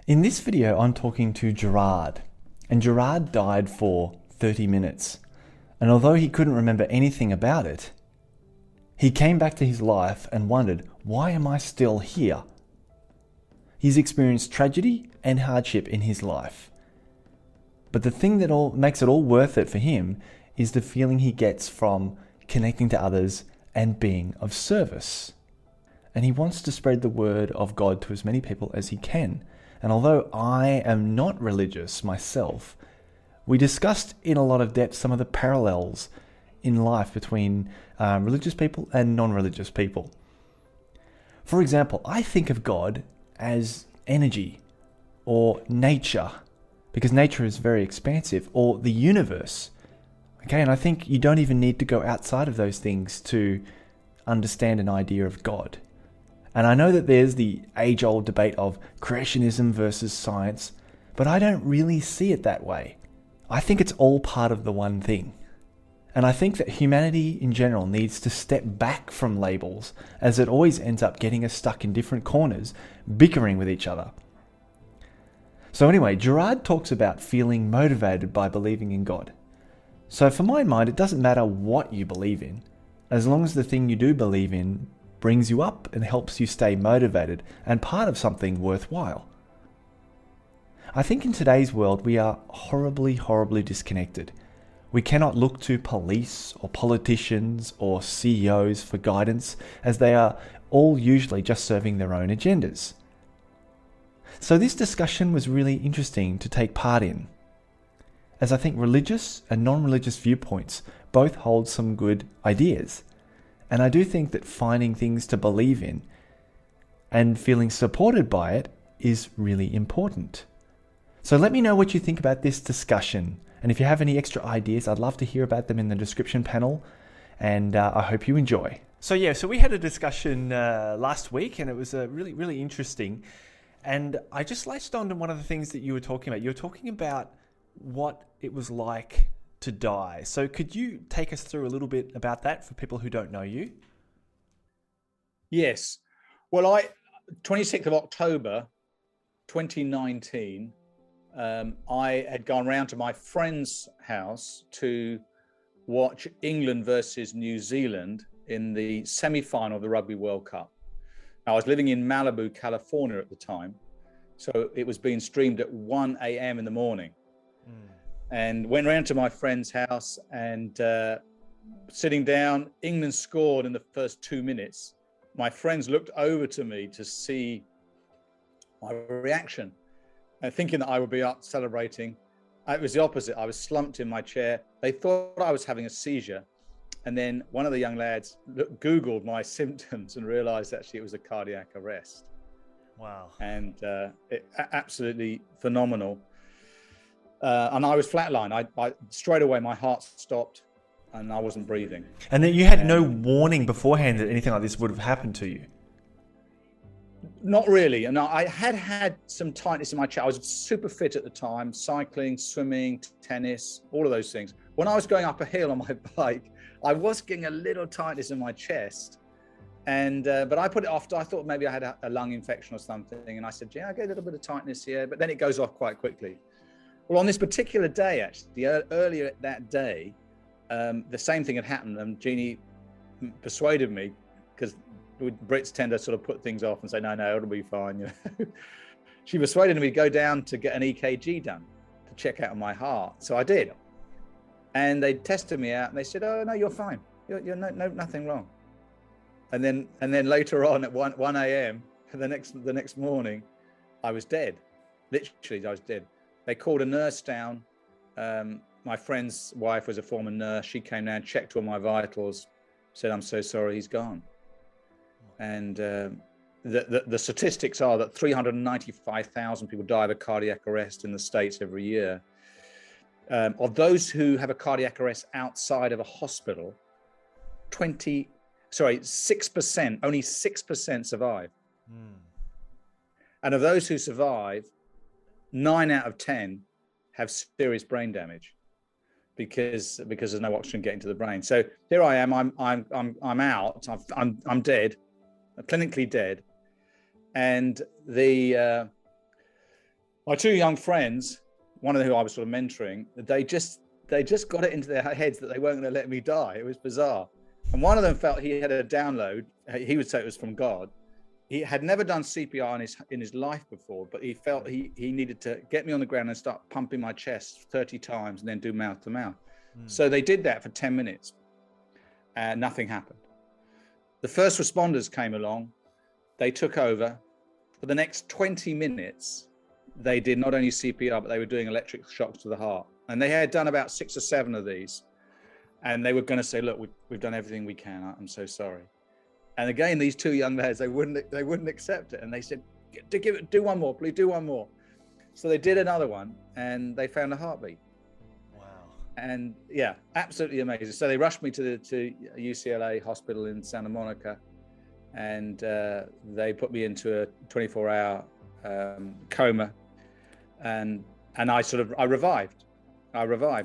In this video, I'm talking to Gerard, and Gerard died for 30 minutes. And although he couldn't remember anything about it, he came back to his life and wondered, why am I still here? He's experienced tragedy and hardship in his life. But the thing that makes it all worth it for him is the feeling he gets from connecting to others and being of service. And he wants to spread the word of God to as many people as he can. And although I am not religious myself, we discussed in a lot of depth some of the parallels in life between religious people and non-religious people. For example, I think of God as energy or nature, because nature is very expansive, or the universe. Okay, and I think you don't even need to go outside of those things to understand an idea of God. And I know that there's the age-old debate of creationism versus science, but I don't really see it that way. I think it's all part of the one thing. And I think that humanity in general needs to step back from labels, as it always ends up getting us stuck in different corners, bickering with each other. So anyway, Gerard talks about feeling motivated by believing in God. So for my mind, it doesn't matter what you believe in, as long as the thing you do believe in brings you up and helps you stay motivated and part of something worthwhile. I think in today's world we are horribly disconnected. We cannot look to police or politicians or CEOs for guidance, as they are all usually just serving their own agendas. So this discussion was really interesting to take part in, as I think religious and non-religious viewpoints both hold some good ideas. And I do think that finding things to believe in and feeling supported by it is really important. So let me know what you think about this discussion. And if you have any extra ideas, I'd love to hear about them in the description panel. And I hope you enjoy. So we had a discussion last week, and it was really interesting. And I just latched on to one of the things that you were talking about. You were talking about what it was like to die. So could you take us through a little bit about that for people who don't know you? Yes. Well, 26th of October 2019, I had gone round to my friend's house to watch England versus New Zealand in the semi-final of the Rugby World Cup. Now, I was living in Malibu, California at the time, so it was being streamed at 1 a.m. in the morning. And went round to my friend's house, and sitting down, England scored in the first 2 minutes. My friends looked over to me to see my reaction, and thinking that I would be up celebrating. It was the opposite. I was slumped in my chair. They thought I was having a seizure. And then one of the young lads Googled my symptoms and realized actually it was a cardiac arrest. Wow. And absolutely phenomenal. And I was flatlined. I straight away, my heart stopped and I wasn't breathing. And then you had no warning beforehand that anything like this would have happened to you? Not really. And I had some tightness in my chest. I was super fit at the time, cycling, swimming, tennis, all of those things. When I was going up a hill on my bike, I was getting a little tightness in my chest. And but I put it off. I thought maybe I had a lung infection or something. And I said, yeah, I get a little bit of tightness here, but then it goes off quite quickly. Well, on this particular day, actually, earlier that day, the same thing had happened. And Jeannie persuaded me, because Brits tend to sort of put things off and say, no, it'll be fine. You know? She persuaded me to go down to get an EKG done to check out my heart. So I did. And they tested me out and they said, oh, no, you're fine. You're nothing wrong. And then later on at 1 a.m., the next morning, I was dead. Literally, I was dead. They called a nurse down. My friend's wife was a former nurse. She came down, checked all my vitals, said, I'm so sorry, he's gone. And the statistics are that 395,000 people die of a cardiac arrest in the States every year. Of those who have a cardiac arrest outside of a hospital, 6%, only 6% survive. And of those who survive, 9 out of 10 have serious brain damage because there's no oxygen getting to the brain. So here I am. I'm out. I'm dead, clinically dead, and the My two young friends, one of who I was sort of mentoring, they just got it into their heads that they weren't going to let me die. It was bizarre. And one of them felt he had a download. He would say it was from God. He had never done CPR in his life before, but he felt he needed to get me on the ground and start pumping my chest 30 times and then do mouth to mouth. So they did that for 10 minutes and nothing happened. The first responders came along. They took over. For the next 20 minutes, they did not only CPR, but they were doing electric shocks to the heart. And they had done about 6 or 7 of these. And they were going to say, look, we've done everything we can. I'm so sorry. And again, these two young lads, they wouldn't accept it. And they said, do one more, please do one more. So they did another one and they found a heartbeat. Wow. And yeah, absolutely amazing. So they rushed me to UCLA hospital in Santa Monica, and they put me into a 24-hour coma, and I revived.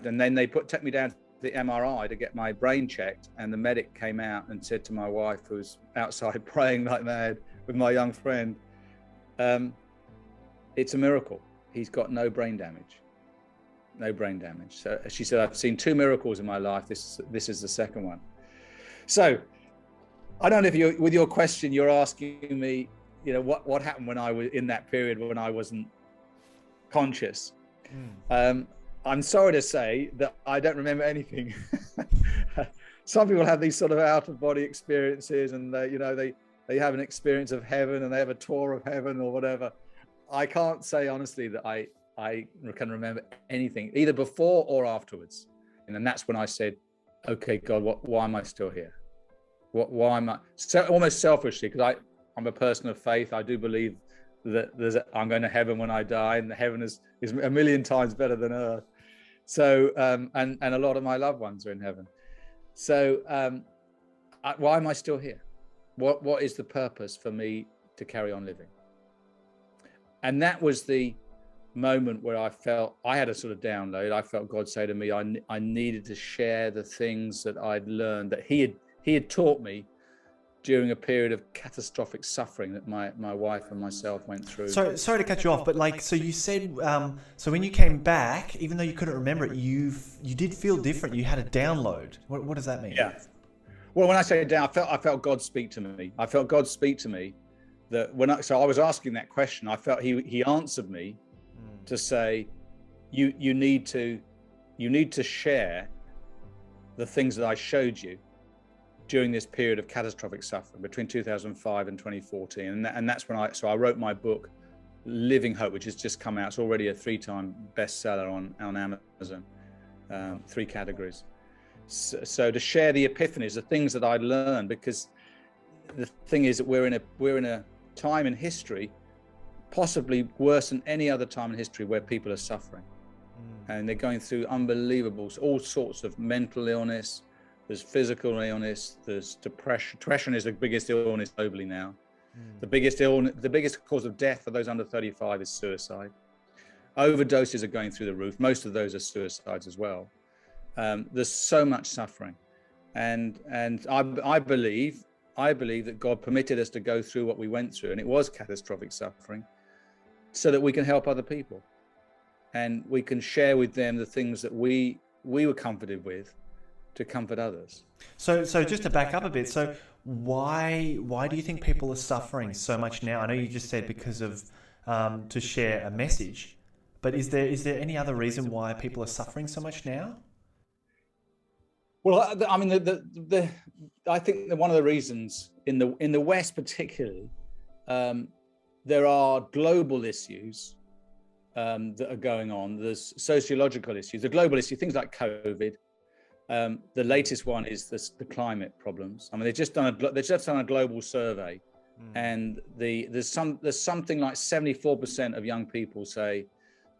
And then they took me down to the MRI to get my brain checked, and the medic came out and said to my wife, who was outside praying like mad with my young friend, it's a miracle. He's got no brain damage. So she said, I've seen 2 miracles in my life. This is the second one. So I don't know if with your question, you're asking me, what happened when I was in that period when I wasn't conscious. I'm sorry to say that I don't remember anything. Some people have these sort of out of body experiences, and they have an experience of heaven and they have a tour of heaven or whatever. I can't say honestly that I can remember anything either before or afterwards. And that's when I said, okay, God, why am I still here? Why am I almost selfishly, because I'm a person of faith. I do believe that I'm going to heaven when I die, and heaven is a million times better than earth. So, and a lot of my loved ones are in heaven. So, why am I still here? What is the purpose for me to carry on living? And that was the moment where I felt I had a sort of download. I felt God say to me, I needed to share the things that I'd learned, that He had taught me during a period of catastrophic suffering that my wife and myself went through. Sorry to cut you off, but so you said, so when you came back, even though you couldn't remember it, you did feel different. You had a download. What does that mean? Yeah. Well, when I say down, I felt God speak to me. I felt God speak to me that so I was asking that question. I felt He answered me to say, you need to share the things that I showed you during this period of catastrophic suffering between 2005 and 2014. And that's when I wrote my book, Living Hope, which has just come out. It's already a 3-time bestseller on Amazon, 3 categories. So to share the epiphanies, the things that I'd learned, because the thing is that we're in a time in history, possibly worse than any other time in history, where people are suffering. And they're going through unbelievable, all sorts of mental illness. There's physical illness, there's depression. Depression is the biggest illness globally now. The biggest cause of death for those under 35 is suicide. Overdoses are going through the roof. Most of those are suicides as well. There's so much suffering. And I believe that God permitted us to go through what we went through, and it was catastrophic suffering, so that we can help other people. And we can share with them the things that we were comforted with, to comfort others. So just to back up a bit, so why do you think people are suffering so much now? I know you just said because of to share a message, but is there any other reason why people are suffering so much now? Well, I mean, I think that one of the reasons in the West particularly, there are global issues that are going on. There's sociological issues, the global issue, things like COVID. The latest one is the climate problems. I mean, they've just done a global survey, and there's something like 74% of young people say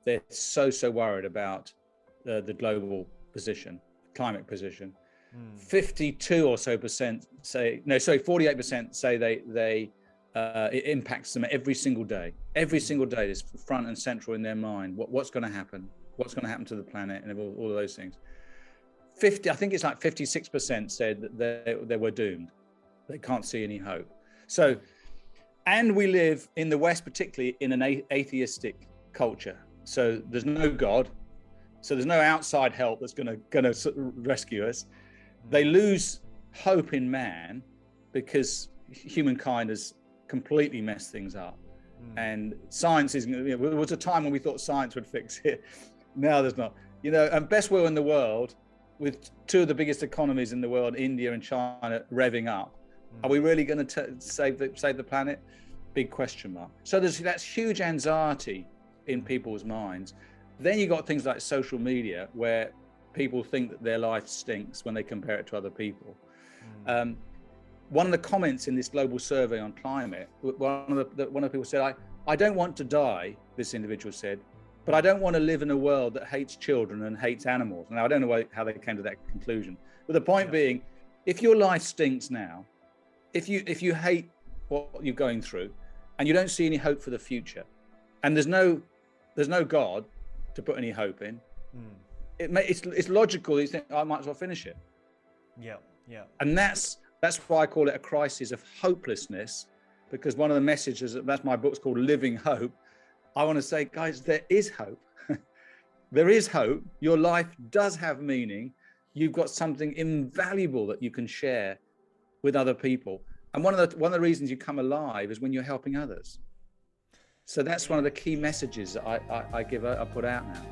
they're so worried about the global position, climate position. 52 or so percent say 48% say it impacts them every single day. Every single day, it's front and central in their mind. What's going to happen? What's going to happen to the planet, and all of those things. I think it's like 56% said that they were doomed. They can't see any hope. So, and we live in the West, particularly in an atheistic culture. So there's no God. So there's no outside help that's going to rescue us. They lose hope in man because humankind has completely messed things up. And science is, there was a time when we thought science would fix it. Now there's not, and best will in the world, with two of the biggest economies in the world, India and China, revving up. Are we really going to save the planet? Big question mark. So that's huge anxiety in people's minds. Then you got things like social media, where people think that their life stinks when they compare it to other people. One of the comments in this global survey on climate, one of the people said, I don't want to die, this individual said, but I don't want to live in a world that hates children and hates animals. Now, I don't know how they came to that conclusion. But the point being, if your life stinks now, if you hate what you're going through and you don't see any hope for the future, and there's no God to put any hope in, it's logical that you think, I might as well finish it. Yeah. And that's why I call it a crisis of hopelessness, because one of the messages, that's my book's called Living Hope. I want to say, guys, there is hope. There is hope. Your life does have meaning. You've got something invaluable that you can share with other people. And one of the reasons you come alive is when you're helping others. So that's one of the key messages that I put out now.